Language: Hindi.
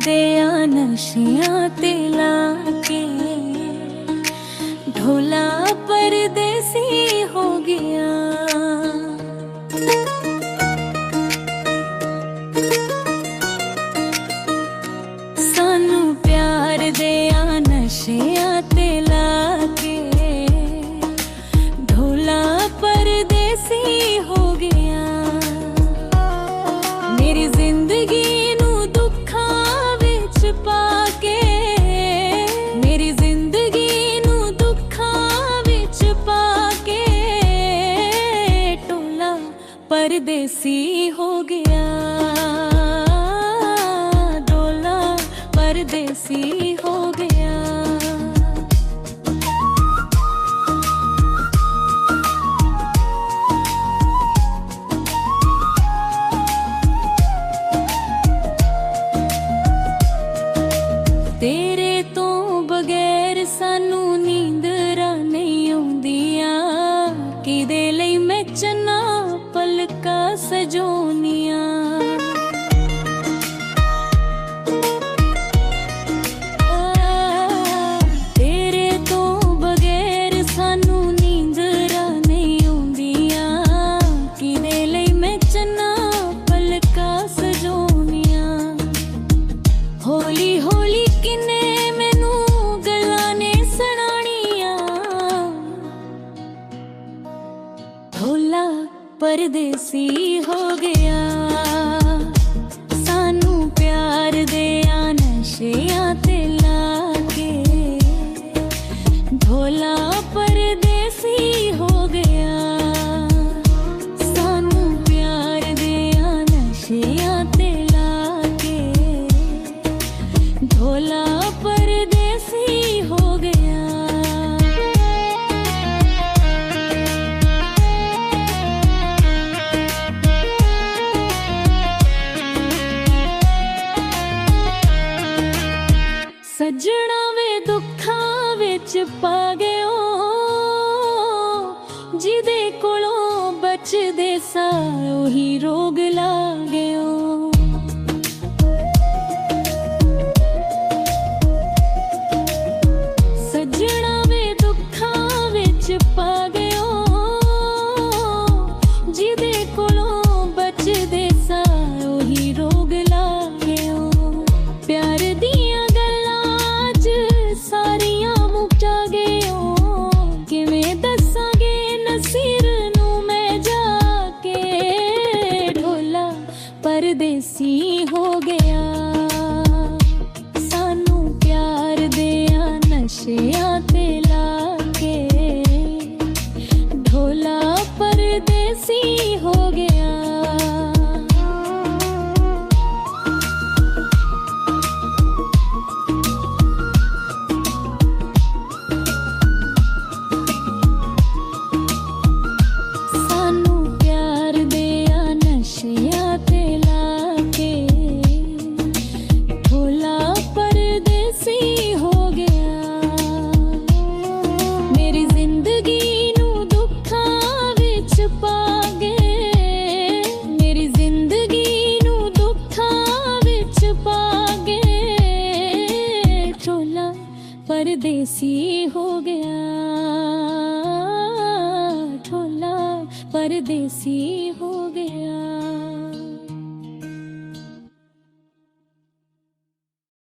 दिया नशियां ते लाके ढोला परदेसी हो गया। सानू प्यार दिया नशियां ते लाके ढोला परदेसी हो गया। मेरी जिंदगी नू दुखां विच पाके, मेरी जिंदगी नू दुखां विच पाके ढोला परदेसी हो गया। ढोला परदेसी हो गया। तेरे तो बगैर सानू नींदरां नहीं आउंदियां, किदे लई मैं चन्ना पलका सजोनियां। तेरे तो बगैर सानू नींदरां नहीं आउंदियां, किदे लई मैं चन्ना पलका सजोनियां। होली होली किने मैनू गल्लां ने सुनाणियां, ढोला परदेसी हो गया। सानू प्यार दिया नशियां ते लाके ढोला परदेसी हो गया। सानू प्यार दिया नशियां ते लाके ढोला परदेसी हो गया। सजना वे दुखां विच पा गयो, जिदे कोलों बचदे सा ओही रोग ला गयो। सजना वे दुखां विच पा गयो, जिदे कोलों बचदे सा ओही रोग ला गयो। प्यार दियां सारियां मुक्का गयो, किवें दसांगे नसीर नू मैं जाके ढोला परदेसी हो गया। सानू प्यार दिया नशियां ते लाके ढोला परदेसी हो गया। परदेसी हो गया। ढोला परदेसी हो